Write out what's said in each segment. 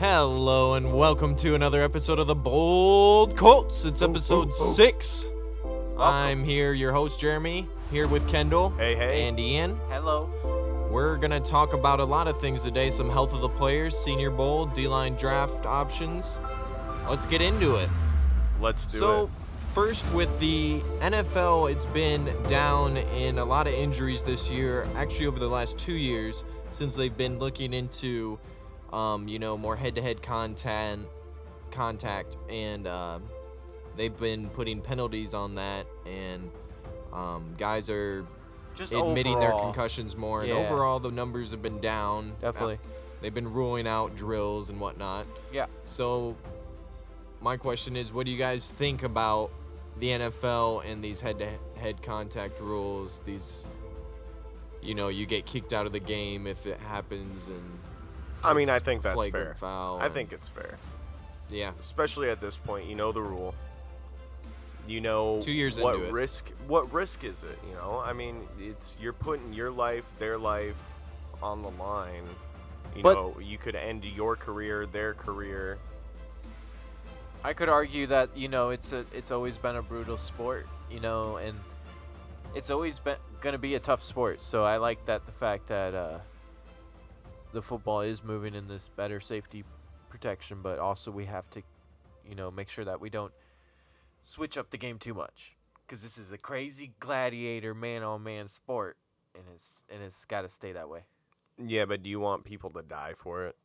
Hello and welcome to another episode of the Bold Colts. It's episode 6. I'm here, your host Jeremy, here with Kendall Hey. and Ian. Hello. We're going to talk about a lot of things today, some health of the players, Senior Bowl, D-line draft options. Let's get into it. Let's do it. So, first with the NFL, it's been down in a lot of injuries this year, actually over the last 2 years, since they've been looking into more head-to-head contact, and they've been putting penalties on that, and guys are Just admitting their overall. concussions more, and Yeah. overall the numbers have been down. Definitely. They've been ruling out drills and whatnot. Yeah. So my question is, what do you guys think about the NFL and these head-to-head contact rules? These, you get kicked out of the game if it happens, and I mean, it's I think that's flagrant fair. foul, I and- think it's fair. yeah. Especially at this point, you know the rule. You know 2 years what into it. risk is it, I mean, you're putting your life, their life on the line. But- You could end your career, their career. I could argue that it's always been a brutal sport, and it's always been gonna be a tough sport. So I like the fact that the football is moving in this better safety protection, but also we have to, make sure that we don't switch up the game too much, because this is a crazy gladiator man-on-man sport, and it's got to stay that way Yeah, but do you want people to die for it?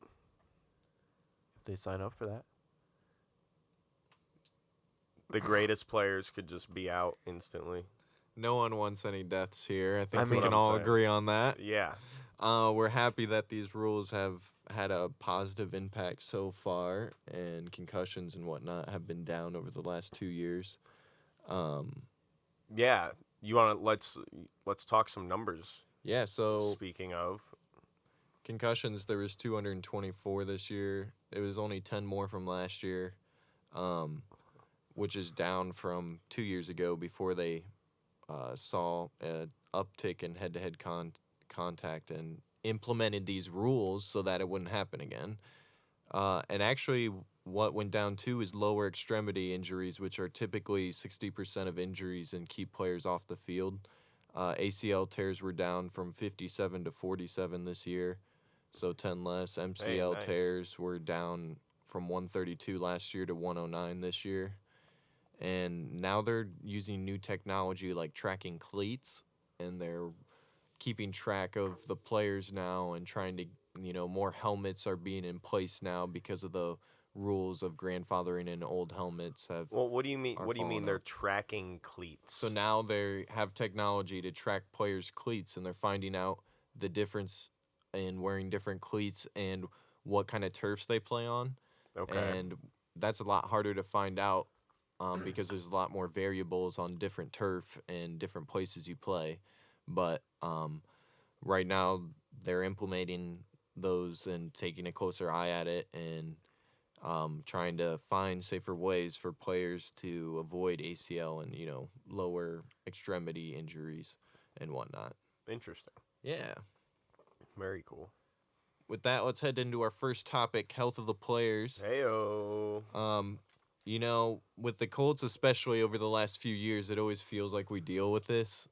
if they sign up for that. The greatest players could just be out instantly. No one wants any deaths here. I think I we mean- can That's what all I'm saying. agree on that. Yeah. We're happy that these rules have had a positive impact so far, and concussions and whatnot have been down over the last 2 years. Yeah. You want to let's talk some numbers. Yeah, so Speaking of, concussions, there was 224 this year. It was only 10 more from last year, which is down from 2 years ago before they saw an uptick in head-to-head contact and implemented these rules so that it wouldn't happen again. And actually, what went down too is lower extremity injuries, which are typically 60% of injuries and keep players off the field. ACL tears were down from 57 to 47 this year, so 10 less. MCL nice. tears were down from 132 last year to 109 this year. And now they're using new technology like tracking cleats, and they're keeping track of the players now and trying to, more helmets are being in place now because of the rules of grandfathering in old helmets have. well, what do you mean? are What do you mean falling they're out. tracking cleats? So now they have technology to track players' cleats, and they're finding out the difference in wearing different cleats and what kind of turfs they play on. Okay. And that's a lot harder to find out because there's a lot more variables on different turf and different places you play. But right now they're implementing those and taking a closer eye at it, and trying to find safer ways for players to avoid ACL and, lower extremity injuries and whatnot. Interesting. Yeah. Very cool. With that, let's head into our first topic, health of the players. Heyo. With the Colts, especially over the last few years, it always feels like we deal with this.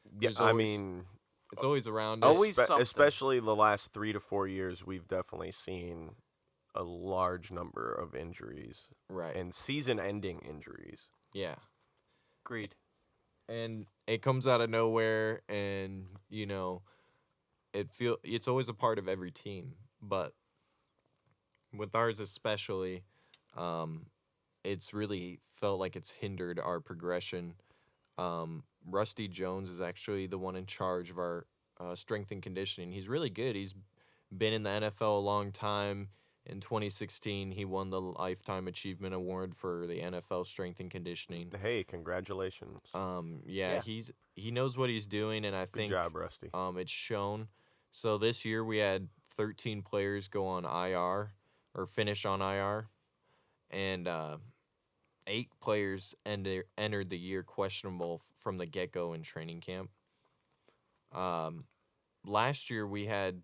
Yeah, There's I always- mean, It's always around us. Always something. especially the last 3 to 4 years, we've definitely seen a large number of injuries Right. and season-ending injuries. Yeah. Agreed. And it comes out of nowhere, and it's always a part of every team, but with ours especially, it's really felt like it's hindered our progression. Rusty Jones is actually the one in charge of our strength and conditioning. He's really good. He's been in the NFL a long time. In 2016, he won the Lifetime Achievement Award for the NFL Strength and Conditioning. Hey, congratulations. Yeah, Yeah. he knows what he's doing, and I Good think job, Rusty. it's shown. So this year we had 13 players go on IR or finish on IR, and 8 players entered the year questionable from the get-go in training camp. Last year we had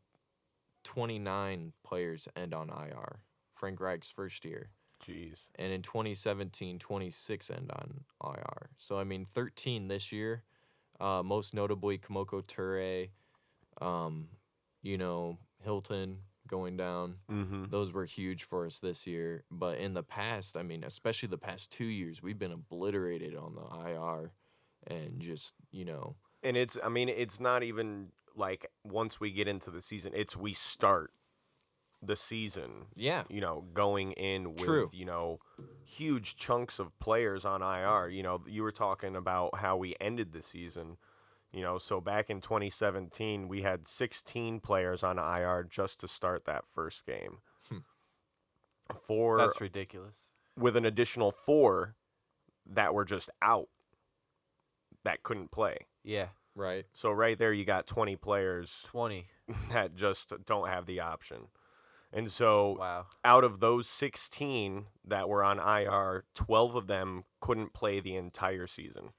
29 players end on IR Frank Reich's first year. Jeez. And in 2017, 26 end on IR. So, I mean, 13 this year. Most notably, Kamoko Ture, Hilton going down. Mm-hmm. Those were huge for us this year. But in the past, I mean, especially the past 2 years, we've been obliterated on the IR and just, And it's not even like once we get into the season, it's we start the season, yeah. Going in with, True. Huge chunks of players on IR. You were talking about how we ended the season. So back in 2017, we had 16 players on IR just to start that first game. That's ridiculous. With an additional 4 that were just out that couldn't play. Yeah. Right. So right there, you got 20 players 20. that just don't have the option. And so Wow. out of those 16 that were on IR, 12 of them couldn't play the entire season.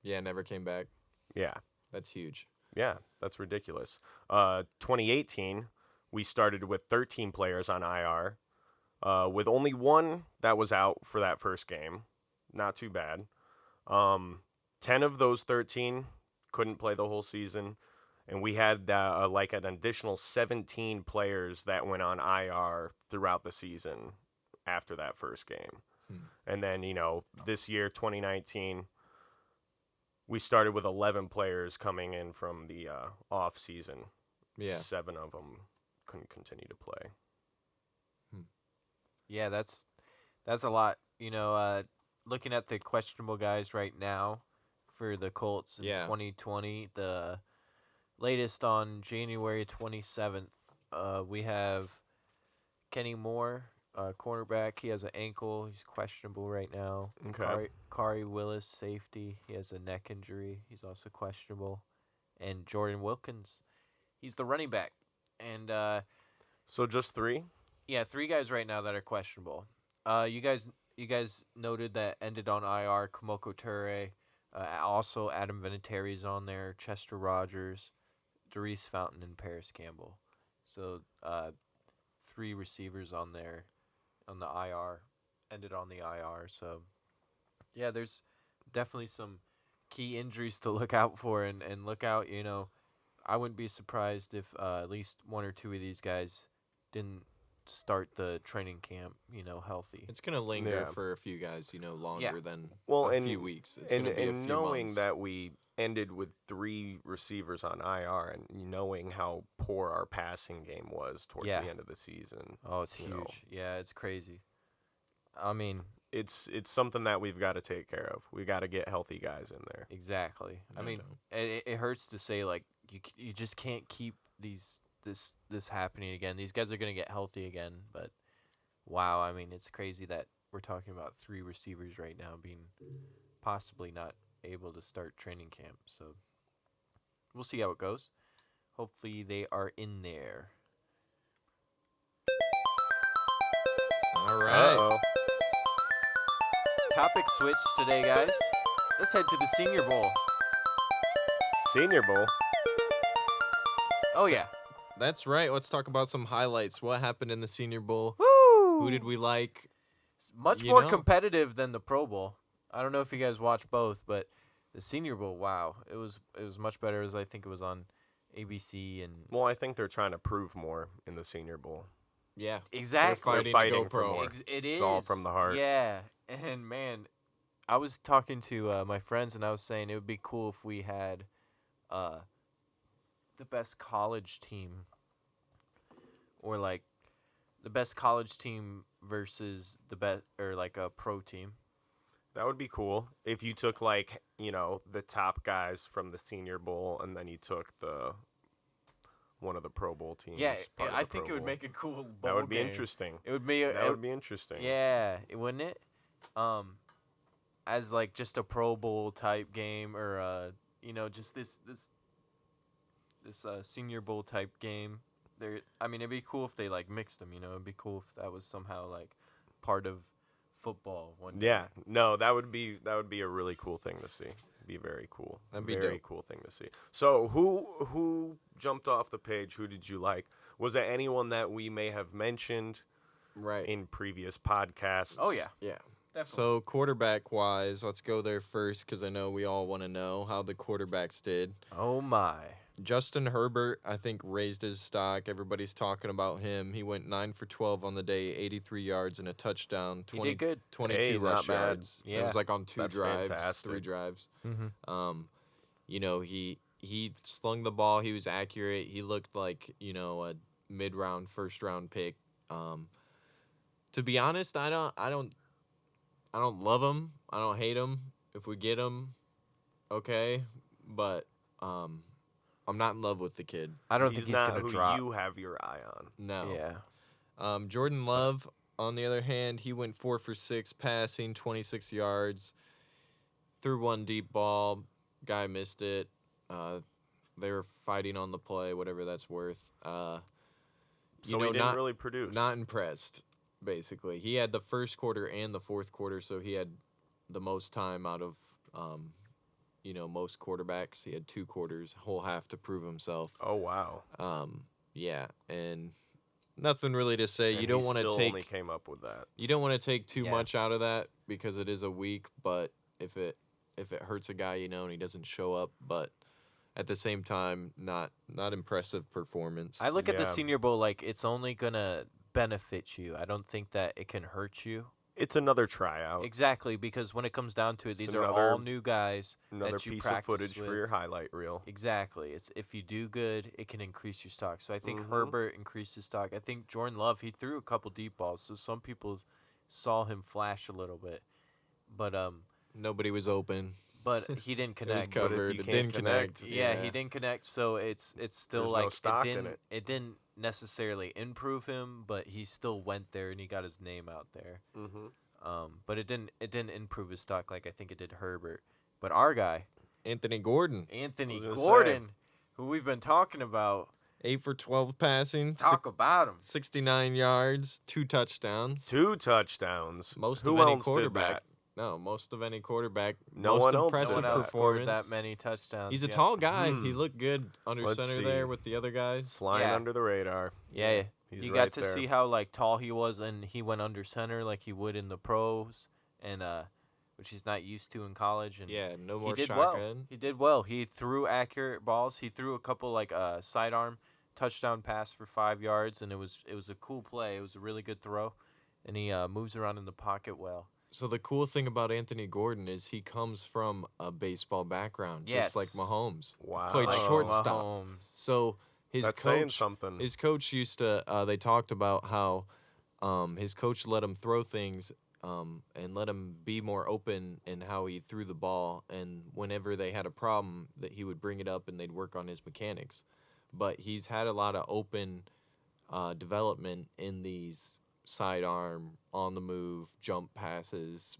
Yeah, never came back. Yeah. That's huge. Yeah, that's ridiculous. 2018, we started with 13 players on IR, with only 1 that was out for that first game. Not too bad. 10 of those 13 couldn't play the whole season. And we had like an additional 17 players that went on IR throughout the season after that first game. And then, this year, 2019, we started with 11 players coming in from the off season. Yeah. 7 of them couldn't continue to play. Yeah, that's a lot. Looking at the questionable guys right now for the Colts in 2020, the latest on January 27th, we have Kenny Moore, cornerback. He has an ankle. He's questionable right now. Okay. Kari Willis, safety. He has a neck injury. He's also questionable. And Jordan Wilkins, he's the running back. And So just 3? yeah, 3 guys right now that are questionable. You guys noted that ended on IR. Kamoko Ture, also Adam Vinatieri's on there. Chester Rogers, Doris Fountain, and Paris Campbell. So 3 receivers on there on the IR, ended on the IR. So yeah, there's definitely some key injuries to look out for and look out. I wouldn't be surprised if at least 1 or 2 of these guys didn't start the training camp, healthy. It's going to linger Yeah. for a few guys, longer than few weeks. It's and going to be a few knowing months. that we ended with 3 receivers on IR and knowing how poor our passing game was towards Yeah. the end of the season. Oh, it's you huge. know. Yeah, it's crazy. I mean, It's something that we've got to take care of. We got to get healthy guys in there. exactly. I No mean, doubt. it hurts to say, like, you just can't keep this happening again. These guys are going to get healthy again, but wow, I mean, it's crazy that we're talking about 3 receivers right now being possibly not able to start training camp. So we'll see how it goes. Hopefully they are in there. All right. Uh-oh. Topic switch today, guys. Let's head to the Senior Bowl. Senior Bowl. Oh, yeah. That's right. Let's talk about some highlights. What happened in the Senior Bowl? Woo! Who did we like? It's much You more know? competitive than the Pro Bowl. I don't know if you guys watched both, but the Senior Bowl, wow, it was much better. I think it was on ABC and Well, I think they're trying to prove more in the Senior Bowl. Yeah. exactly. They're fighting fighting to go for pro. more. It is It's all from the heart. Yeah, and man, I was talking to my friends and I was saying it would be cool if we had the best college team, or like the best college team versus the best, or like a pro team. That would be cool if you took the top guys from the Senior Bowl and then you took one of the Pro Bowl teams. Yeah, part of I the think Pro it would Bowl. make a cool bowl That would be game. interesting. It would be That would be interesting. Yeah, wouldn't it? As like just a Pro Bowl type game, or just this Senior Bowl type game. I mean, it'd be cool if they like mixed them. It'd be cool if that was somehow like part of football one day. Yeah, no, that would be a really cool thing to see. Be very cool. That'd be very dope. cool thing to see. So who jumped off the page? Who did you like? Was there anyone that we may have mentioned Right. in previous podcasts? Oh yeah, Yeah. definitely. So quarterback wise, let's go there first because I know we all want to know how the quarterbacks did. Oh my. Justin Herbert, I think, raised his stock. Everybody's talking about him. He went 9 for 12 on the day, 83 yards and a touchdown. He did good. 22 Hey, rush not bad. yards. It Yeah. was like on 2 That's drives, fantastic. 3 drives. Mm-hmm. You know, he slung the ball. He was accurate. He looked like, you know, a mid-round, first-round pick. To be honest, I don't love him. I don't hate him. If we get him, okay. But I'm not in love with the kid. I don't He's think he's not gonna who drop. you have your eye on. No. Yeah. Jordan Love, on the other hand, he went 4 for 6 passing, 26 yards. Threw one deep ball. Guy missed it. They were fighting on the play, whatever that's worth. So he didn't really produce. Not impressed, basically. He had the first quarter and the fourth quarter, so he had the most time out of, most quarterbacks. He had 2 quarters, whole half to prove himself. Oh, wow. Yeah, and nothing really to say. And You don't he want to still take only came up with that. you don't want to take too Yeah. much out of that because it is a week. But if it hurts a guy, and he doesn't show up, but at the same time, not impressive performance. I look at the Yeah. Senior Bowl like it's only gonna benefit you. I don't think that it can hurt you. It's another tryout. Exactly, because when it comes down to it, It's these are another- all new guys Another that you piece of practice footage with. for your highlight reel. Exactly. It's if you do good, it can increase your stock. So I think Mhm. Herbert increased his stock. I think Jordan Love, he threw a couple deep balls, so some people saw him flash a little bit, but Nobody was open. he didn't It was connect. But if covered. you It can't didn't connect. Yeah, he didn't connect. So it's still There's no like stock it in didn't it. didn't necessarily improve him, but he still went there and he got his name out there. Mm-hmm. But it didn't improve his stock like I think it did Herbert. But our guy, Anthony Gordon, Anthony gonna say. Gordon, who we've been talking about, 8 for 12 passing, talk about him. 69 yards, 2 touchdowns. 2 touchdowns. Most Who of any else did quarterback. that? No, most of any quarterback. No most one else did impressive No one that. else scored performance. that many touchdowns. He's a yeah. tall guy. Hmm. He looked good under Let's center see. there with the other guys. Flying Yeah. under the radar. Yeah, He's you right got to there. see how like tall he was, and he went under center like he would in the pros, and which he's not used to in college. And Yeah, no he more did shotgun. well. He did well. He threw accurate balls. He threw a couple like sidearm touchdown pass for 5 yards, and it was a cool play. It was a really good throw, and he moves around in the pocket well. So the cool thing about Anthony Gordon is he comes from a baseball background, just like Yes. Mahomes. Wow. Played Like shortstop. Mahomes. So his That's saying coach, something. his coach used to. They talked about how his coach let him throw things and let him be more open in how he threw the ball. And whenever they had a problem, that he would bring it up and they'd work on his mechanics. But he's had a lot of open development in these sidearm, on the move, jump passes,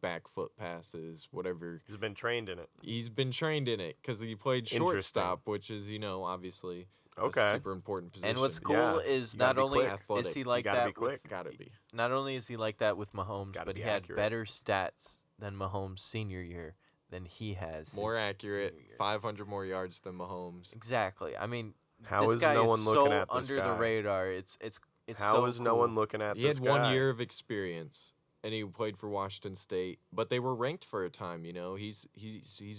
back foot passes, whatever. He's been trained in it. He's been trained in it because he played Interesting. shortstop, which is, obviously Okay. a super important position. And what's cool Yeah, is you gotta not be only quick. Athletic. is he You like gotta that be quick. Gotta be. not only is he like that with Mahomes, Gotta but be he had accurate. better stats than Mahomes senior year than he has. More his accurate, senior year. 500 more yards than Mahomes. Exactly. I mean, How this is guy no is one so looking at this under guy? the radar. It's How so is no cool. one looking at He this had guy? 1 year of experience, and he played for Washington State. But they were ranked for a time. He's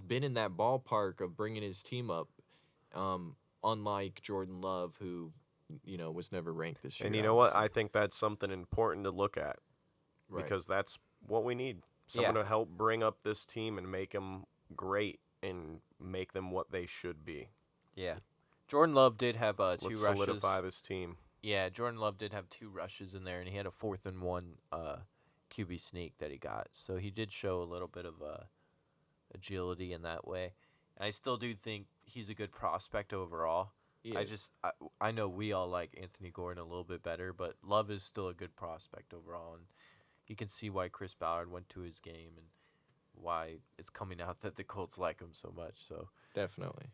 been in that ballpark of bringing his team up. Unlike Jordan Love, who was never ranked this year. And you know what? obviously. I think that's something important to look at Right. because that's what we need. Someone Yeah. to help bring up this team and make them great and make them what they should be. Yeah. Jordan Love did have 2 Let's rushes. solidify this team. Yeah, Jordan Love did have 2 rushes in there, and he had a 4th and 1 QB sneak that he got. So he did show a little bit of agility in that way. And I still do think he's a good prospect overall. He is. I know we all like Anthony Gordon a little bit better, but Love is still a good prospect overall, and you can see why Chris Ballard went to his game and why it's coming out that the Colts like him so much. So Definitely.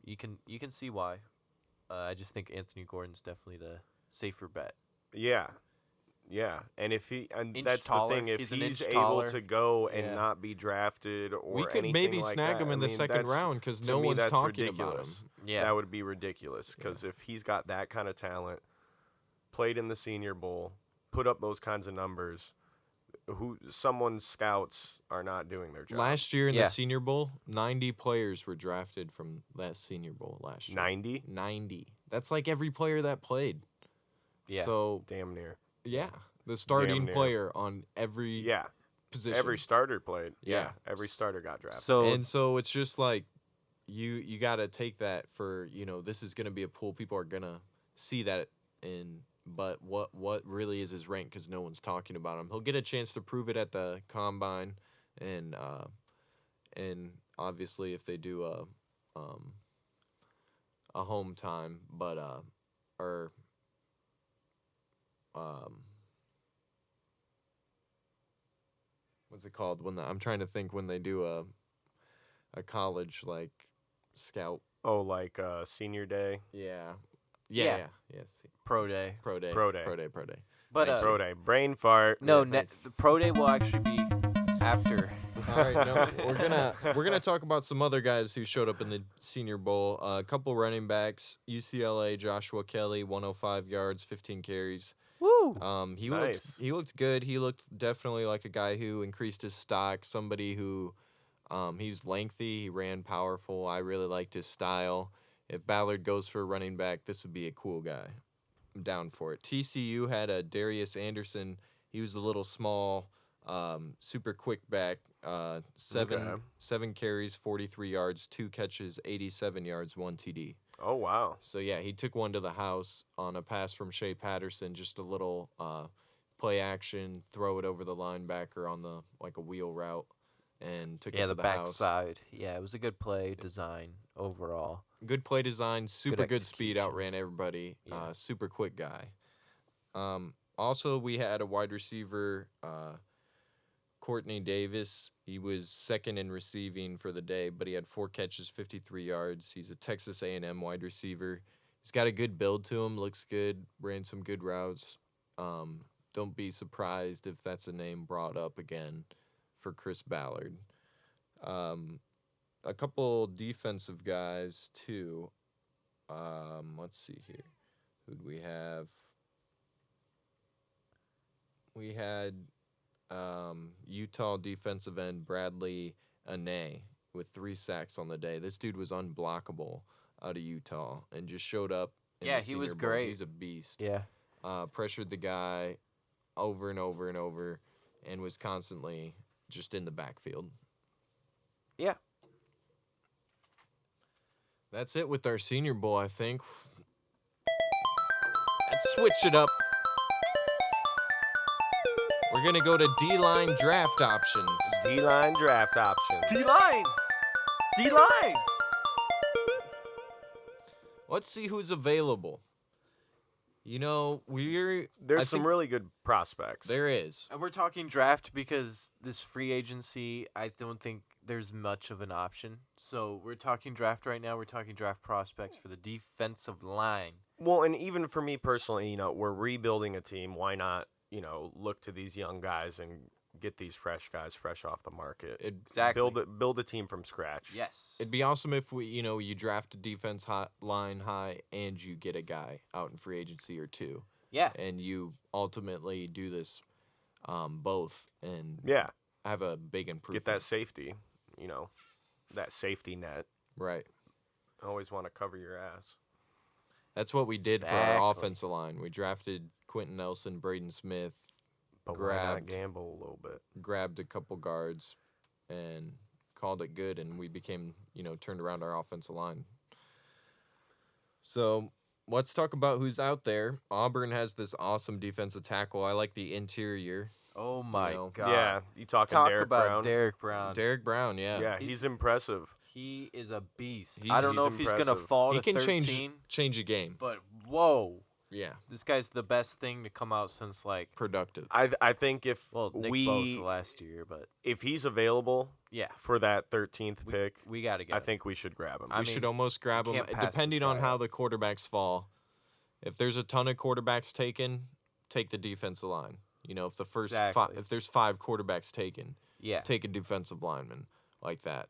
you can see why. I just think Anthony Gordon's definitely the safer bet. Yeah. Yeah, and if he and Inch that's taller. the thing, if He's he's an inch able taller. to go and Yeah. not be drafted or We could anything maybe like snag that, him in I the mean, second that's- round because to no me, one's that's talking about him. ridiculous. Yeah. That would be ridiculous because if he's got that kind of talent, played in the Senior Bowl, put up those kinds of numbers, someone's scouts are not doing their job. Last year in Yeah. the Senior Bowl, 90 players were drafted from that Senior Bowl last year. 90, 90. That's like every player that played. Yeah. So, damn near. yeah, the starting near. player on every Yeah, position. every starter played. Yeah. Yeah, every starter got drafted. So And so it's just like you got to take that for, this is going to be a pool. People are going to see that but what really is his rank cuz no one's talking about him. He'll get a chance to prove it at the combine and obviously if they do a home time, but or what's it called I'm trying to think when they do a college like scout. Oh, like Senior Day, Yeah. Yeah. Yes. pro day. Pro day. Pro day. Pro day. But Thank Pro Day, brain fart. no, Yeah, thanks. the pro day will actually be after. All right, no, we're gonna talk about some other guys who showed up in the Senior Bowl. A couple running backs, UCLA Joshua Kelly, 105 yards, 15 carries. Woo! He Nice. looked good. He looked definitely like a guy who increased his stock. Somebody who, he's lengthy. He ran powerful. I really liked his style. If Ballard goes for a running back, this would be a cool guy. I'm down for it. TCU had a Darius Anderson. He was a little small, super quick back. Seven carries, 43 yards, 2 catches, 87 yards, 1 TD. Oh wow. So yeah, he took one to the house on a pass from Shea Patterson. Just a little play action, throw it over the linebacker on the a wheel route, and took it to the the house. backside. Yeah, it was a good play design overall. Good play design, super good speed, execution. outran everybody. Yeah. Super quick guy. Also, we had a wide receiver, Courtney Davis. He was second in receiving for the day, but he had 4 catches, 53 yards. He's a Texas A&M wide receiver. He's got a good build to him, looks good, ran some good routes. Don't be surprised if that's a name brought up again for Chris Ballard. A couple defensive guys, too. Let's see here. Who'd we have? We had Utah defensive end Bradley Ane with 3 sacks on the day. This dude was unblockable out of Utah and just showed up. In Yeah, the he was Senior Bowl. great. He's a beast. Yeah. Pressured the guy over and over and over and was constantly just in the backfield. Yeah. That's it with our Senior Bowl, I think. Let's switch it up. We're going to go to D-line draft options. D-line draft options. D-line! D-line! Let's see who's available. There's I some think really good prospects. there is. And we're talking draft because this free agency, I don't think there's much of an option. So we're talking draft right now. We're talking draft prospects for the defensive line. Well, and even for me personally, we're rebuilding a team. Why not, look to these young guys and get these fresh guys fresh off the market. Exactly. Build a team from scratch. Yes. It'd be awesome if you draft a defense line high and you get a guy out in free agency or 2. Yeah. And you ultimately do this both and Yeah. have a big improvement. Get that safety, that safety net. Right. Always want to cover your ass. That's what we did for our Exactly. offensive line. We drafted Quentin Nelson, Braden Smith, But why not Grabbed. gamble a little bit? grabbed a couple guards, and called it good, and we became, turned around our offensive line. So let's talk about who's out there. Auburn has this awesome defensive tackle. I like the interior. Oh my know. God. Yeah, you talking Talk Derek about Brown? Derek Brown. Derek Brown, yeah. Yeah, he's impressive. He is a beast. He's- I don't know he's if he's gonna impressive. fall He to can 13, change a game. but whoa, Yeah, this guy's the best thing to come out since productive. I think if Nick Bosa last year, but if he's available yeah, for that 13th pick, we gotta get I him. think we should grab him. I We mean, should almost grab him, can't pass this depending on guy how up. the quarterbacks fall. If there's a ton of quarterbacks taken, take the defensive line. You know, if the first Exactly. if there's 5 quarterbacks taken, Yeah. take a defensive lineman like that.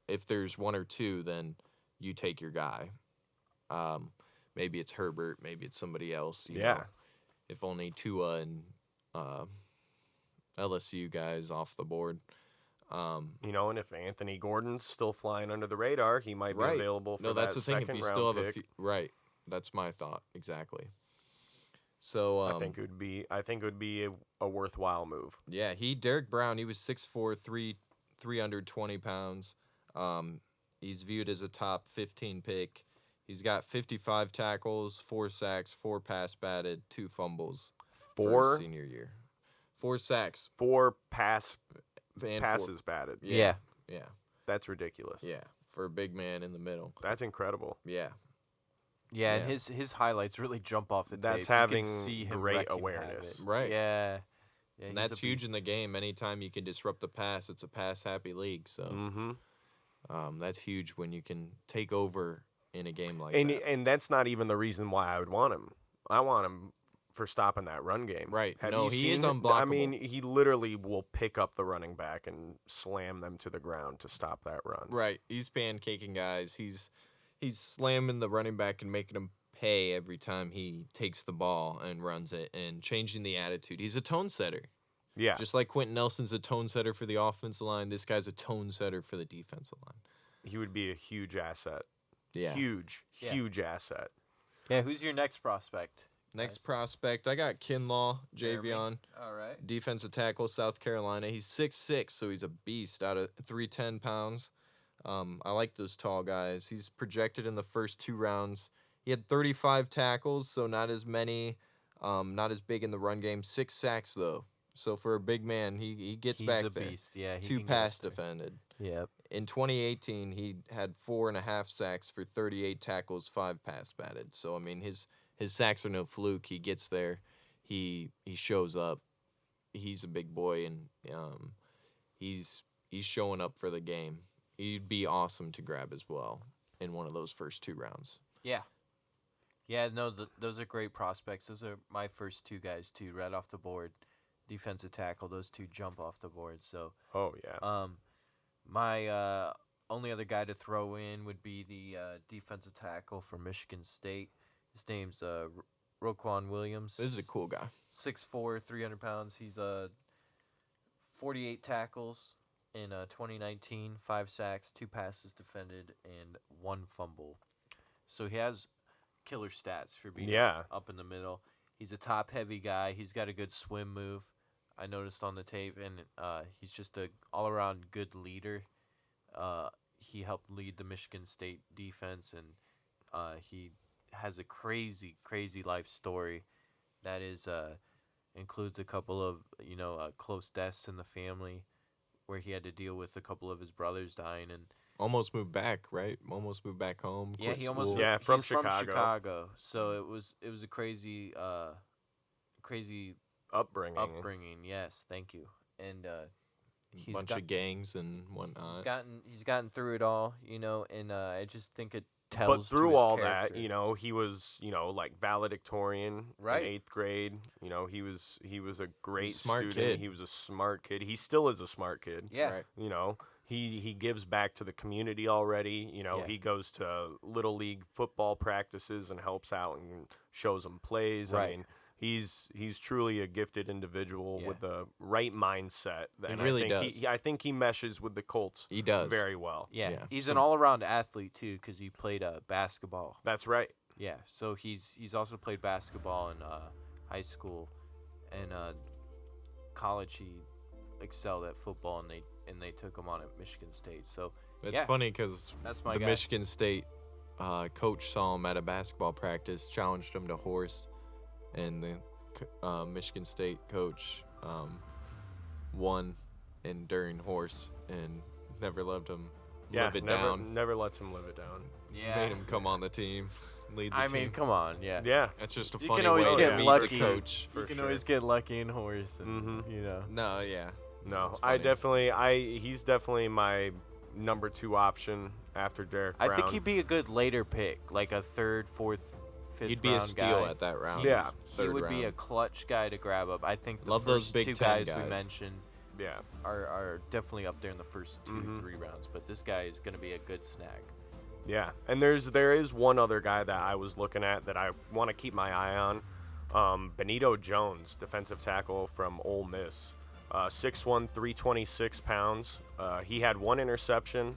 If there's 1 or 2, then you take your guy. Maybe it's Herbert, maybe it's somebody else. You know, if only Tua and LSU guys off the board. You know, and if Anthony Gordon's still flying under the radar, he might be Right. available for No, that's that the thing. If second you round still have pick. a few, right, that's my thought exactly. So I think it would be a worthwhile move. yeah, Derek Brown, he was 6'4", 320 pounds. He's viewed as a top 15 pick. He's got 55 tackles, 4 sacks, 4 pass batted, 2 fumbles for his senior year. 4 sacks. 4 and passes batted. Yeah. Yeah. That's ridiculous. Yeah. For a big man in the middle. That's incredible. Yeah. Yeah, and his highlights really jump off the tape. That's You can having see him great wrecking awareness. havoc. Right. Yeah. And he's that's a huge in beast. the game. Anytime you can disrupt the pass, it's a pass-happy league. So that's huge when you can take over in a game like that. And that's not even the reason why I would want him. I want him for stopping that run game. Right. Have No, you he is seen him? unblockable. I mean, he literally will pick up the running back and slam them to the ground to stop that run. Right. He's pancaking guys. He's slamming the running back and making him pay every time he takes the ball and runs it and changing the attitude. He's a tone setter. Yeah. Just like Quentin Nelson's a tone setter for the offensive line, this guy's a tone setter for the defensive line. He would be a huge asset. Yeah. Huge asset. Yeah, who's your next prospect? Next prospect, I got Kinlaw, Javion, All right. defensive tackle, South Carolina. He's 6'6", so he's a beast out of 310 pounds. I like those tall guys. He's projected in the first 2 rounds. He had 35 tackles, so not as many, not as big in the run game. 6 sacks, though. So for a big man, he gets He's back a there. beast. Yeah, he 2 can get pass there. defended. Yep. In 2018, he had 4.5 sacks for 38 tackles, 5 pass batted. So, I mean, his sacks are no fluke. He gets there. He shows up. He's a big boy, and he's showing up for the game. He'd be awesome to grab as well in one of those first 2 rounds. Yeah. Yeah, no, those are great prospects. Those are my first 2 guys, too, right off the board. Defensive tackle, those 2 jump off the board. So, Oh, yeah. my only other guy to throw in would be the defensive tackle from Michigan State. His name's Roquan Williams. This is a cool guy. 6'4", 300 pounds. He's 48 tackles in 2019, 5 sacks, 2 passes defended, and 1 fumble. So he has killer stats for being up in the middle. He's a top-heavy guy. He's got a good swim move, I noticed on the tape, and he's just a all-around good leader. He helped lead the Michigan State defense, and he has a crazy, crazy life story that is includes a couple of close deaths in the family, where he had to deal with a couple of his brothers dying, and Almost moved back, right? Almost moved back home. yeah, quit he almost school. Yeah, he's from from Chicago. Chicago. So it was a crazy upbringing. Yes, thank you. And he's Bunch got, of gangs and whatnot. he's gotten through it all, and I just think it tells. But to through his all character. that, he was, like valedictorian Right. in 8th grade. He was a great Smart student. kid. He was a smart kid. He still is a smart kid. Yeah. Right. He gives back to the community already. Yeah. He goes to little league football practices and helps out and shows them plays. I Right. mean, he's truly a gifted individual Yeah. with the right mindset. And really I think does. I think he meshes with the Colts He does. very well. Yeah, Yeah. he's an all-around athlete too, because he played basketball. That's right. Yeah, so he's also played basketball in high school, and college he excelled at football, and they took him on at Michigan State. So It's yeah, funny because that's my the guy. Michigan State coach saw him at a basketball practice, challenged him to horse, and the Michigan State coach won during horse and never let him live it down. Never lets him live it down. Yeah, Made him come on the team, lead the I team. mean, come on, yeah. Yeah. That's just a You funny can always way get to meet lucky. the coach. You For can sure. always get lucky in horse, and Mhm. No, yeah. No, That's I funny. he's definitely my number 2 option after Derek Brown. I think he'd be a good later pick, like a third, fourth fifth He'd be a round steal guy. at that round. Yeah. He third would round. be a clutch guy to grab up. I think the Love those first Big two Ten guys we guys. mentioned Yeah. are definitely up there in the first 2, Mhm. 3 rounds. But this guy is going to be a good snag. Yeah, and there is one other guy that I was looking at that I want to keep my eye on. Benito Jones, defensive tackle from Ole Miss. 6'1", 326 pounds. He had one interception.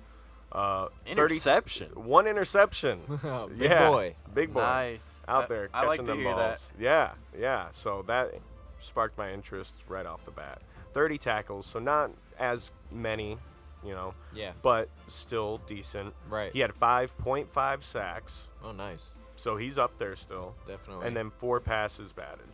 30 Interception. One interception. Big Yeah, boy. Big boy. Nice. Out there I catching like to them hear balls. that. Yeah. So that sparked my interest right off the bat. 30 tackles, so not as many, Yeah. but still decent. Right. He had 5.5 sacks, Oh, nice. so he's up there still. Definitely. And then 4 passes batted.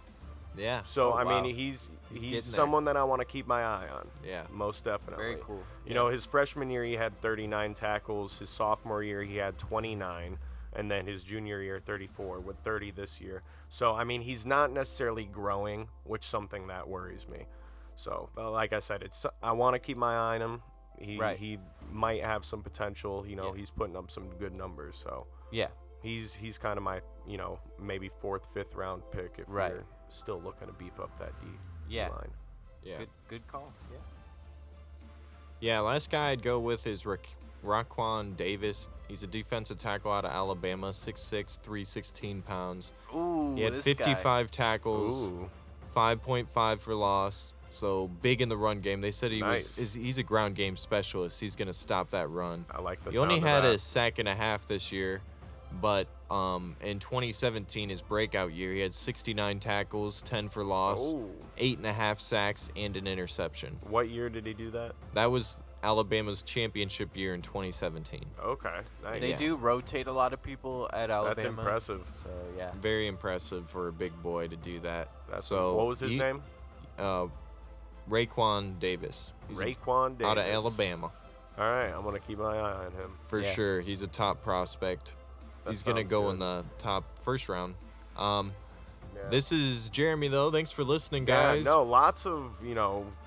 yeah. So Oh, I wow. mean, he's getting there. someone that I want to keep my eye on. Yeah. Most definitely. Very cool. You know, his freshman year he had 39 tackles. His sophomore year he had 29, and then his junior year 34 with 30 this year. So I mean, he's not necessarily growing, which is something that worries me. So like I said, I want to keep my eye on him. He might have some potential. Yeah. He's putting up some good numbers. So Yeah. he's kind of my maybe 4th, 5th round pick if Right. we're still looking to beef up that D Yeah. line. Yeah. Good call. Yeah. Yeah, last guy I'd go with is Raquan Davis. He's a defensive tackle out of Alabama, 6'6", 316 pounds. Ooh, He had this 55 tackles, Ooh, 5.5 for loss. So big in the run game. They said Nice. he's a ground game specialist. He's going to stop that run. I like the He only sound of had that. a sack and a half this year, but in 2017, his breakout year, he had 69 tackles, 10 for loss, Oh. 8.5 sacks, and an interception. What year did he do that? That was Alabama's championship year in 2017. Okay, nice. They Yeah. do rotate a lot impressive at Alabama. That's impressive. So yeah. Very impressive for a big boy to do that. That's so what was his name? Raquan Davis. He's Raquan Davis. out of Alabama. All right, I'm gonna keep my eye on him. For Yeah. sure. He's a top prospect. That He's going to sounds go good. in the top first round. Yeah. This is Jeremy, though. Thanks for listening, Yeah, guys. no, lots of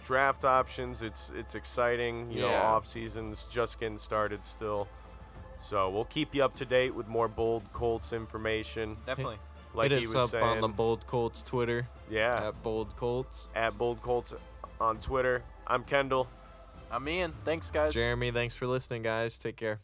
draft options. It's exciting. Yeah. Off season's just getting started still. So we'll keep you up to date with more Bold Colts information. Definitely. Like Hit he us was up saying, on the Bold Colts Twitter, yeah, at Bold Colts. at Bold Colts on Twitter. I'm Kendall. I'm Ian. Thanks, guys. Jeremy, thanks for listening, guys. Take care.